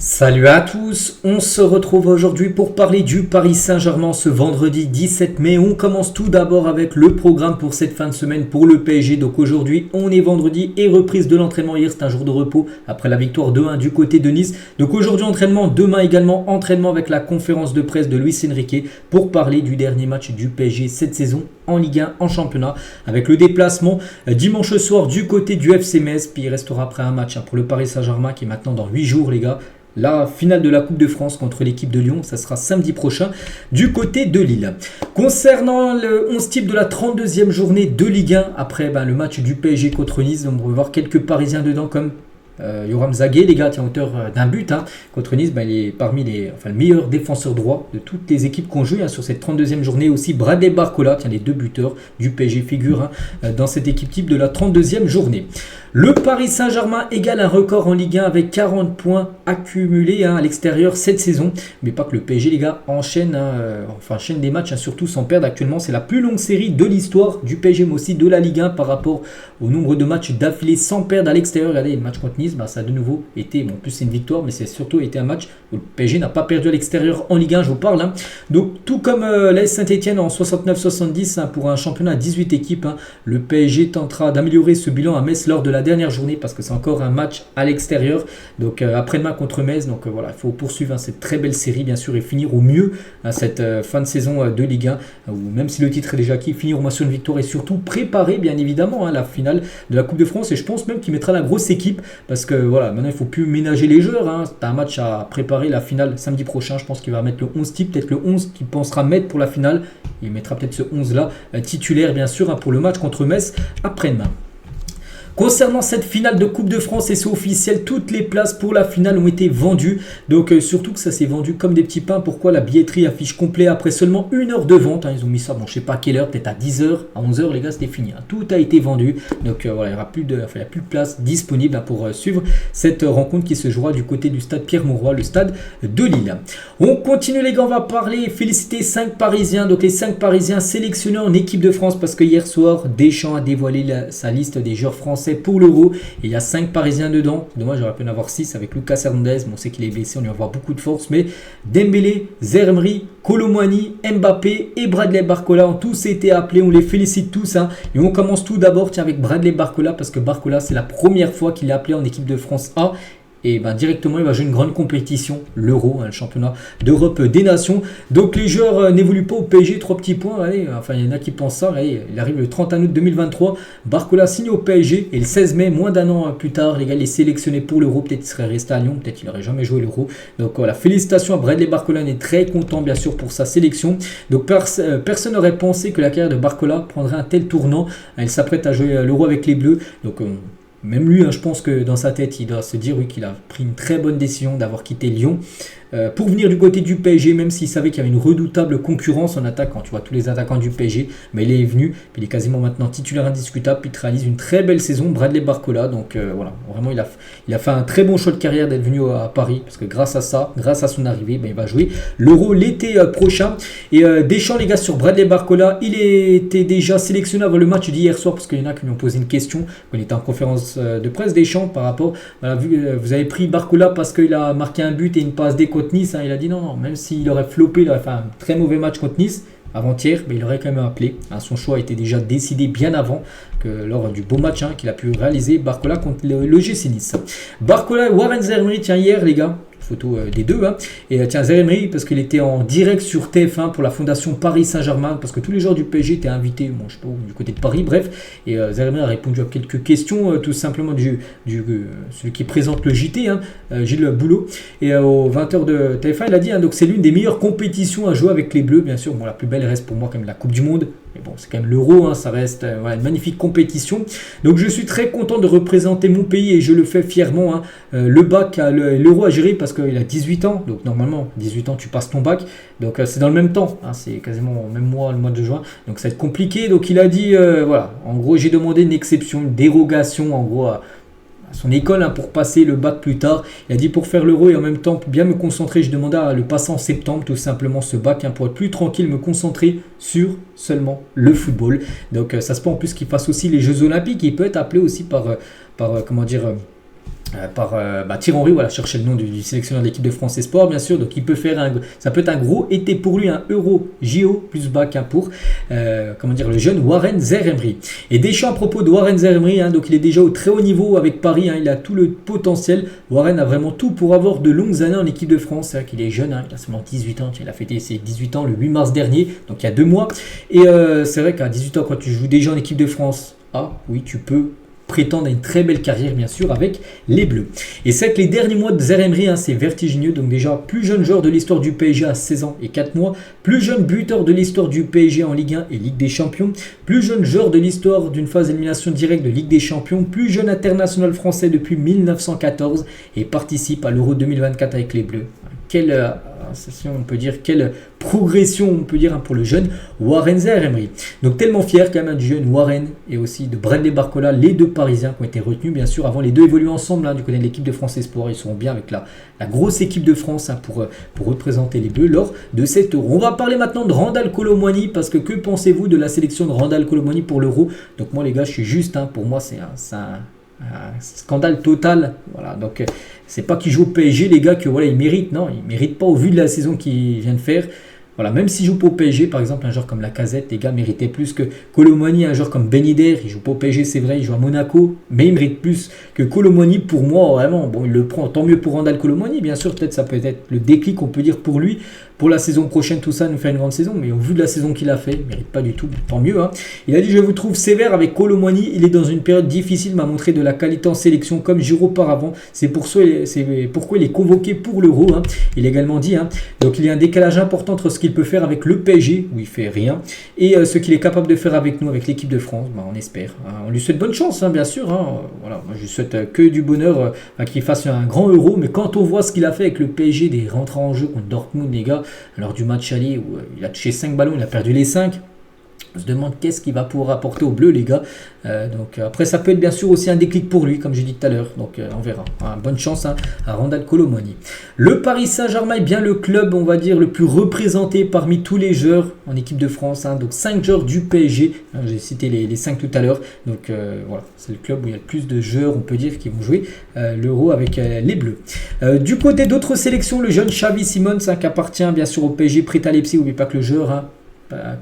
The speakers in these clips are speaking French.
Salut à tous, on se retrouve aujourd'hui pour parler du Paris Saint-Germain ce vendredi 17 mai. On commence tout d'abord avec le programme pour cette fin de semaine pour le PSG. Donc aujourd'hui on est vendredi et reprise de l'entraînement. Hier c'est un jour de repos après la victoire 2-1 du côté de Nice. Donc aujourd'hui entraînement, demain également entraînement avec la conférence de presse de Luis Enrique pour parler du dernier match du PSG cette saison en Ligue 1, en championnat, avec le déplacement dimanche soir du côté du FC Metz. Puis il restera après un match pour le Paris Saint-Germain qui est maintenant dans 8 jours les gars. La finale de la Coupe de France contre l'équipe de Lyon, ça sera samedi prochain du côté de Lille. Concernant le 11 type de la 32e journée de Ligue 1, après le match du PSG contre Nice, on va voir quelques Parisiens dedans comme Yoram Zagué, les gars, auteur d'un but contre Nice, il est parmi le meilleur défenseur droit de toutes les équipes qu'on joue sur cette 32e journée. Aussi Bradley Barcola, les deux buteurs du PSG figurent dans cette équipe type de la 32e journée. Le Paris Saint-Germain égale un record en Ligue 1 avec 40 points accumulés à l'extérieur cette saison. Mais pas que le PSG, les gars, enchaîne des matchs surtout sans perdre. Actuellement, c'est la plus longue série de l'histoire du PSG, mais aussi de la Ligue 1 par rapport au nombre de matchs d'affilée sans perdre à l'extérieur. Regardez, le match contre Nice, ça a de nouveau été, en plus c'est une victoire, mais c'est surtout été un match où le PSG n'a pas perdu à l'extérieur en Ligue 1, je vous parle. Donc tout comme l'AS Saint-Etienne en 69-70 pour un championnat à 18 équipes, le PSG tentera d'améliorer ce bilan à Metz lors de la dernière journée parce que c'est encore un match à l'extérieur. Donc après-demain contre Metz, donc voilà, il faut poursuivre cette très belle série bien sûr et finir au mieux cette fin de saison de Ligue 1, où même si le titre est déjà acquis, finir au moins sur une victoire et surtout préparer bien évidemment la finale de la Coupe de France. Et je pense même qu'il mettra la grosse équipe parce que voilà, maintenant il ne faut plus ménager les joueurs. Tu as un match à préparer, la finale samedi prochain. Je pense qu'il va mettre le 11 type, peut-être le 11 qu'il pensera mettre pour la finale. Il mettra peut-être ce 11 là, titulaire bien sûr pour le match contre Metz après-demain. Concernant cette finale de Coupe de France, et c'est officiel, toutes les places pour la finale ont été vendues. Donc surtout que ça s'est vendu comme des petits pains. Pourquoi la billetterie affiche complet après seulement 1 heure de vente. Ils ont mis ça, je sais pas à quelle heure, peut-être à 10h, à 11h les gars, c'était fini. Tout a été vendu. Donc voilà, il n'y aura plus de place disponible pour suivre cette rencontre qui se jouera du côté du stade Pierre-Mauroy, le stade de Lille. On continue les gars, on va parler, féliciter 5 Parisiens. Donc les 5 Parisiens sélectionnés en équipe de France parce que hier soir, Deschamps a dévoilé sa liste des joueurs français pour l'Euro. Et il y a 5 Parisiens dedans. Dommage, j'aurais pu en avoir 6 avec Lucas Hernandez. On sait qu'il est blessé, on lui envoie beaucoup de force. Mais Dembélé, Zaïre Emery, Kolo Muani, Mbappé et Bradley Barcola ont tous été appelés. On les félicite tous. Et on commence tout d'abord avec Bradley Barcola parce que Barcola, c'est la première fois qu'il est appelé en équipe de France A. Et directement il va jouer une grande compétition, l'Euro, le championnat d'Europe des Nations. Donc les joueurs n'évoluent pas au PSG, 3 petits points. Allez, il y en a qui pensent ça. Allez, il arrive le 31 août 2023. Barcola signe au PSG et le 16 mai, moins d'un an plus tard, les gars, il est sélectionné pour l'Euro. Peut-être qu'il serait resté à Lyon, peut-être qu'il n'aurait jamais joué l'Euro. Donc voilà, félicitations à Bradley Barcola, on est très content bien sûr pour sa sélection. Donc personne n'aurait pensé que la carrière de Barcola prendrait un tel tournant. Il s'apprête à jouer l'Euro avec les Bleus. Donc même lui, je pense que dans sa tête, il doit se dire qu'il a pris une très bonne décision d'avoir quitté Lyon pour venir du côté du PSG, même s'il savait qu'il y avait une redoutable concurrence en attaque quand tu vois tous les attaquants du PSG. Mais il est venu, puis il est quasiment maintenant titulaire indiscutable, puis il réalise une très belle saison, Bradley Barcola. Donc voilà, vraiment il a fait un très bon choix de carrière d'être venu à Paris, parce que grâce à ça, grâce à son arrivée, il va jouer l'Euro l'été prochain. Et Deschamps, les gars, sur Bradley Barcola, il était déjà sélectionné avant le match d'hier soir, parce qu'il y en a qui lui ont posé une question quand il était en conférence de presse. Deschamps par rapport, vous avez pris Barcola parce qu'il a marqué un but et une passe D contre Nice. Il a dit non, même s'il aurait floppé, il aurait fait un très mauvais match contre Nice avant-hier, mais il aurait quand même appelé. Son choix était déjà décidé bien avant que lors du beau match qu'il a pu réaliser Barcola contre le GC Nice. Barcola et Warren Zaïre Emery, hier les gars, photo des deux. Et Zaïre Emery parce qu'il était en direct sur TF1 pour la fondation Paris Saint-Germain, parce que tous les joueurs du PSG étaient invités, je sais pas où, du côté de Paris, bref. Et Zaïre Emery a répondu à quelques questions, tout simplement celui qui présente le JT, Gilles Boulot. Et aux 20h de TF1, il a dit, donc c'est l'une des meilleures compétitions à jouer avec les Bleus, bien sûr. La plus belle reste pour moi quand même la Coupe du Monde. Mais bon, c'est quand même l'Euro, ça reste une magnifique compétition. Donc je suis très content de représenter mon pays et je le fais fièrement. Le bac, l'Euro à gérer parce qu'il a 18 ans. Donc normalement, 18 ans, tu passes ton bac. Donc c'est dans le même temps. C'est quasiment au même mois, le mois de juin. Donc ça va être compliqué. Donc il a dit, en gros, j'ai demandé une exception, une dérogation, en gros, à son école pour passer le bac plus tard. Il a dit pour faire l'Euro et en même temps bien me concentrer, je demandais à le passer en septembre tout simplement ce bac pour être plus tranquille, me concentrer sur seulement le football. Donc ça se peut en plus qu'il fasse aussi les Jeux Olympiques. Il peut être appelé aussi par par Thierry Henry, voilà, chercher le nom du sélectionneur de l'équipe de France Espoir, bien sûr. Donc il peut faire ça peut être un gros été pour lui, un Euro JO plus bac pour le jeune Warren Zaïre-Emery. Et Deschamps à propos de Warren Zaïre-Emery, donc il est déjà au très haut niveau avec Paris, il a tout le potentiel. Warren a vraiment tout pour avoir de longues années en équipe de France. C'est vrai qu'il est jeune, il a seulement 18 ans, il a fêté ses 18 ans le 8 mars dernier, donc il y a 2 mois. Et c'est vrai qu'à 18 ans, quand tu joues déjà en équipe de France, oui, tu peux prétendre à une très belle carrière bien sûr avec les Bleus. Et c'est que les derniers mois de Zaïre-Emery, c'est vertigineux. Donc déjà, plus jeune joueur de l'histoire du PSG à 16 ans et 4 mois, plus jeune buteur de l'histoire du PSG en Ligue 1 et Ligue des Champions, plus jeune joueur de l'histoire d'une phase d'élimination directe de Ligue des Champions, plus jeune international français depuis 1914 et participe à l'Euro 2024 avec les Bleus. Quelle progression on peut dire pour le jeune Warren Zaïre-Emery. Donc tellement fier quand même du jeune Warren et aussi de Bradley Barcola, les deux Parisiens qui ont été retenus bien sûr. Avant, les deux évoluent ensemble du côté de l'équipe de France Espoir. Ils seront bien avec la grosse équipe de France pour représenter les Bleus lors de cet Euro. On va parler maintenant de Randal Kolo Muani, parce que pensez-vous de la sélection de Randal Kolo Muani pour l'Euro? Donc moi les gars, je suis juste, pour moi c'est un scandale total. Voilà, donc c'est pas qu'il joue au PSG les gars que voilà il mérite, non, il mérite pas au vu de la saison qu'il vient de faire. Voilà, même s'il joue pas au PSG, par exemple un joueur comme Lacazette, les gars méritait plus que Kolo Muani. Un joueur comme Ben Yedder, il joue pas au PSG, c'est vrai, il joue à Monaco, mais il mérite plus que Kolo Muani pour moi, vraiment. Bon, il le prend, tant mieux pour Randal Kolo Muani, bien sûr, peut-être ça peut être le déclic on peut dire pour lui, pour la saison prochaine, tout ça, nous faire une grande saison, mais au vu de la saison qu'il a fait, il mérite pas du tout, tant mieux. Il a dit: je vous trouve sévère avec Kolo Muani, il est dans une période difficile, m'a montré de la qualité en sélection comme Giroud auparavant, c'est pourquoi il est convoqué pour l'Euro. Il a également dit, donc il y a un décalage important entre ce qu'il peut faire avec le PSG, où il fait rien, et ce qu'il est capable de faire avec nous, avec l'équipe de France. On espère. On lui souhaite bonne chance, bien sûr. Voilà, moi, je lui souhaite que du bonheur, qu'il fasse un grand Euro, mais quand on voit ce qu'il a fait avec le PSG, des rentrées en jeu contre Dortmund, les gars, lors du match aller où il a touché 5 ballons, il a perdu les 5. On se demande qu'est-ce qu'il va pouvoir apporter aux Bleus, les gars. Donc après, ça peut être bien sûr aussi un déclic pour lui, comme j'ai dit tout à l'heure. Donc on verra. Bonne chance à Randal Kolo Muani. Le Paris Saint-Germain est bien le club, on va dire, le plus représenté parmi tous les joueurs en équipe de France. Donc 5 joueurs du PSG. J'ai cité les 5 tout à l'heure. Donc voilà, c'est le club où il y a le plus de joueurs, on peut dire, qui vont jouer l'Euro avec les Bleus. Du côté d'autres sélections, le jeune Xavi Simons, qui appartient bien sûr au PSG, prêt à Leipzig. N'oubliez pas que le joueur,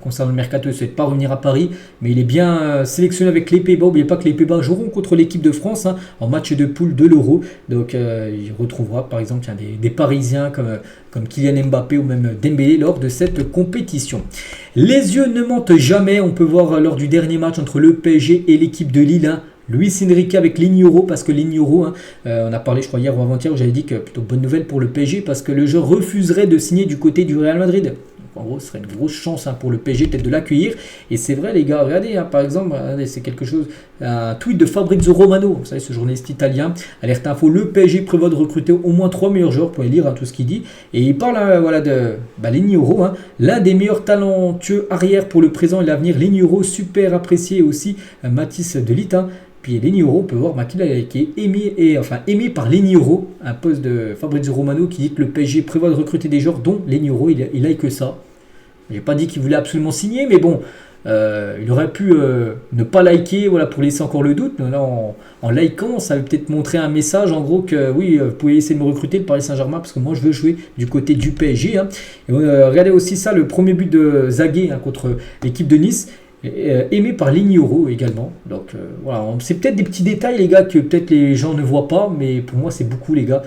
concernant le mercato, il ne souhaite pas revenir à Paris, mais il est bien sélectionné avec les Pays-Bas. N'oubliez pas que les Pays-Bas joueront contre l'équipe de France en match de poule de l'Euro. Donc il retrouvera par exemple des Parisiens comme Kylian Mbappé ou même Dembélé lors de cette compétition. Les yeux ne mentent jamais. On peut voir lors du dernier match entre le PSG et l'équipe de Lille, Luis Enrique avec Ligneuro, parce que Ligneuro, on a parlé je crois hier ou avant-hier où j'avais dit que plutôt bonne nouvelle pour le PSG, parce que le joueur refuserait de signer du côté du Real Madrid. En gros, ce serait une grosse chance pour le PSG peut-être de l'accueillir. Et c'est vrai les gars, regardez, par exemple, c'est quelque chose, un tweet de Fabrizio Romano, vous savez, ce journaliste italien, alerte info, le PSG prévoit de recruter au moins 3 meilleurs joueurs, pour lire tout ce qu'il dit. Et il parle de Ligneuro, l'un des meilleurs talentueux arrière pour le présent et l'avenir. Ligneuro, super apprécié aussi, Mathis de Ligt. Puis Ligneuro, on peut voir qu'il a été aimé par Ligneuro, un poste de Fabrizio Romano qui dit que le PSG prévoit de recruter des joueurs dont Ligneuro, il like que ça. Je n'ai pas dit qu'il voulait absolument signer, mais bon, il aurait pu ne pas liker, pour laisser encore le doute. Mais là, en likant, ça va peut-être montrer un message, en gros, que oui, vous pouvez essayer de me recruter, le Paris Saint-Germain, parce que moi, je veux jouer du côté du PSG. Et regardez aussi ça, le premier but de Zagué contre l'équipe de Nice. Aimé par Ligneuro également. Donc voilà, c'est peut-être des petits détails les gars que peut-être les gens ne voient pas, mais pour moi c'est beaucoup les gars.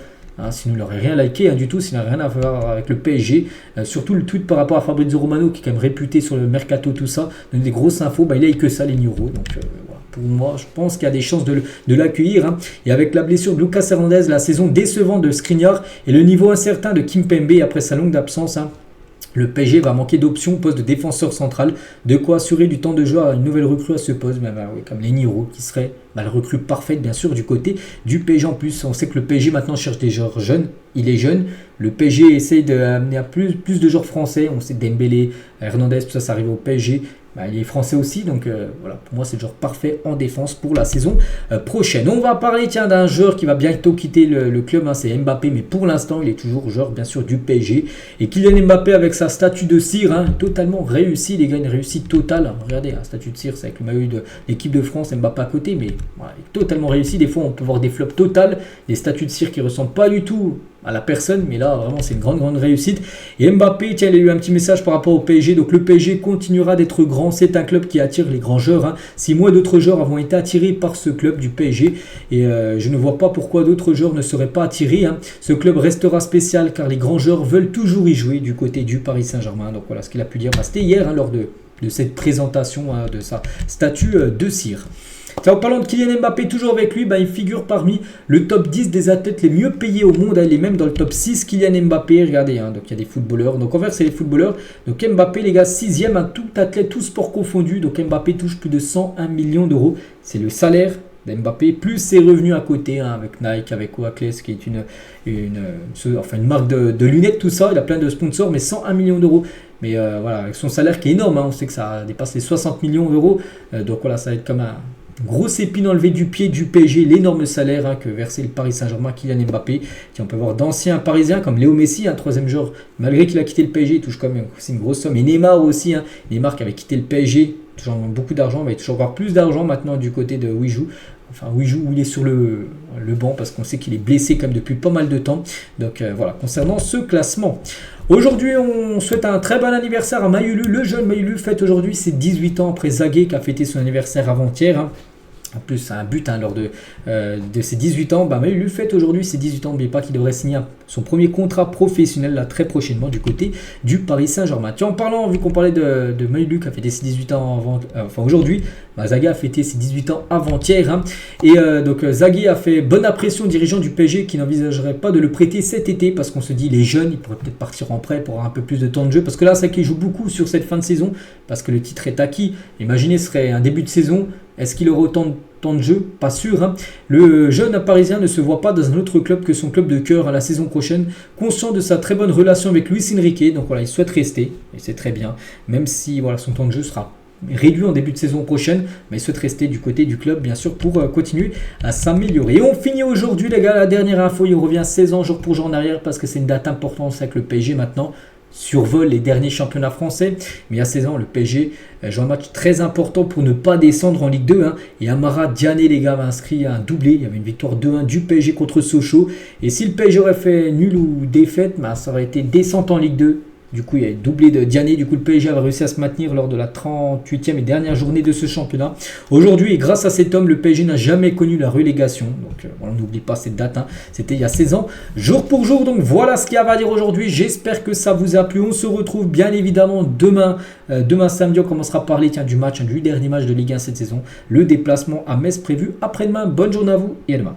Sinon il n'aurait rien liké du tout, s'il n'a rien à voir avec le PSG. Surtout le tweet par rapport à Fabrizio Romano qui est quand même réputé sur le mercato, tout ça, donne des grosses infos, il like que ça Ligneuro. Donc voilà, pour moi je pense qu'il y a des chances de l'accueillir. Et avec la blessure de Lucas Hernandez, la saison décevante de Skriniar et le niveau incertain de Kimpembe après sa longue absence, le PSG va manquer d'options au poste de défenseur central, de quoi assurer du temps de jeu à une nouvelle recrue à ce poste, comme Ligneuro qui serait la recrue parfaite bien sûr du côté du PSG. En plus, on sait que le PSG maintenant cherche des joueurs jeunes, il est jeune, le PSG essaye d'amener à plus de joueurs français, on sait Dembélé, Hernandez, tout ça arrive au PSG, il est français aussi, donc voilà, pour moi c'est le joueur parfait en défense pour la saison prochaine. On va parler d'un joueur qui va bientôt quitter le club, hein, c'est Mbappé, mais pour l'instant il est toujours joueur bien sûr du PSG. Et Kylian Mbappé avec sa statue de cire, hein, totalement réussi, les gars, une réussite totale. Hein. Regardez, la statue de cire, c'est avec le maillot de l'équipe de France, Mbappé à côté, mais voilà, totalement réussi. Des fois on peut voir des flops totales, des statues de cire qui ressemblent pas du tout à la personne, mais là vraiment c'est une grande réussite. Et Mbappé, tiens, il a eu un petit message par rapport au PSG, donc le PSG continuera d'être grand, c'est un club qui attire les grands joueurs, hein. 6 mois d'autres joueurs avons été attirés par ce club du PSG, et je ne vois pas pourquoi d'autres joueurs ne seraient pas attirés, hein. Ce club restera spécial car les grands joueurs veulent toujours y jouer du côté du Paris Saint-Germain. Donc voilà ce qu'il a pu dire, c'était hier, hein, lors de cette présentation, hein, de sa statue de cire. En parlant de Kylian Mbappé, toujours avec lui, il figure parmi le top 10 des athlètes les mieux payés au monde. Il est même dans le top 6, Kylian Mbappé. Regardez, hein, donc il y a des footballeurs. Donc en fait, c'est les footballeurs. Donc Mbappé, les gars, 6e à tout athlète, tout sport confondu. Donc Mbappé touche plus de 101 millions d'euros. C'est le salaire d'Mbappé, plus ses revenus à côté, hein, avec Nike, avec Oakley, qui est une marque de lunettes, tout ça. Il a plein de sponsors, mais 101 millions d'euros. Mais voilà, avec son salaire qui est énorme, hein, on sait que ça dépasse les 60 millions d'euros. Donc voilà, ça va être comme un grosse épine enlevée du pied du PSG, l'énorme salaire, hein, que versait le Paris Saint-Germain, Kylian Mbappé. On peut voir d'anciens Parisiens comme Léo Messi, un troisième joueur, malgré qu'il a quitté le PSG, il touche quand même aussi une grosse somme. Et Neymar aussi, hein, Neymar qui avait quitté le PSG, toujours beaucoup d'argent, va toujours avoir plus d'argent maintenant du côté de où il joue. Enfin, où il est sur le banc, parce qu'on sait qu'il est blessé quand même depuis pas mal de temps. Donc voilà, concernant ce classement. Aujourd'hui, on souhaite un très bon anniversaire à Mayulu. Le jeune Mayulu fête aujourd'hui ses 18 ans après Zagué qui a fêté son anniversaire avant-hier, hein. En plus, c'est un but, hein, lors de ses 18 ans. Mayulu fête aujourd'hui ses 18 ans. N'oubliez pas qu'il devrait signer son premier contrat professionnel là, très prochainement du côté du Paris Saint-Germain. Tiens, en parlant, vu qu'on parlait de Mayulu qui a fêté ses 18 ans aujourd'hui, Zagué a fêté ses 18 ans avant-hier, hein. Et donc Zagué a fait bonne impression aux dirigeants du PSG qui n'envisageraient pas de le prêter cet été parce qu'on se dit les jeunes, il pourrait peut-être partir en prêt pour avoir un peu plus de temps de jeu. Parce que là, Zagué joue beaucoup sur cette fin de saison parce que le titre est acquis. Imaginez, ce serait un début de saison. Est-ce qu'il aura autant de temps de jeu? Pas sûr, hein. Le jeune Parisien ne se voit pas dans un autre club que son club de cœur à la saison prochaine, conscient de sa très bonne relation avec Luis Enrique. Donc voilà, il souhaite rester, et c'est très bien, même si voilà, son temps de jeu sera réduit en début de saison prochaine, mais il souhaite rester du côté du club, bien sûr, pour continuer à s'améliorer. Et on finit aujourd'hui, les gars, la dernière info, il revient 16 ans jour pour jour en arrière, parce que c'est une date importante avec le PSG maintenant. Survole les derniers championnats français, mais il y a 16 ans, le PSG joue un match très important pour ne pas descendre en Ligue 2, hein. Et Amara Diané, les gars, a inscrit un doublé. Il y avait une victoire 2-1 du PSG contre Sochaux, et si le PSG aurait fait nul ou défaite, ça aurait été descente en Ligue 2. Du coup, il y a doublé de Diané. Du coup, le PSG a réussi à se maintenir lors de la 38e et dernière journée de ce championnat. Aujourd'hui, et grâce à cet homme, le PSG n'a jamais connu la relégation. Donc, voilà, on n'oublie pas cette date, hein. C'était il y a 16 ans, jour pour jour. Donc, voilà ce qu'il y a à dire aujourd'hui. J'espère que ça vous a plu. On se retrouve bien évidemment demain. Demain samedi, on commencera à parler du match, du dernier match de Ligue 1 cette saison. Le déplacement à Metz prévu après-demain. Bonne journée à vous et à demain.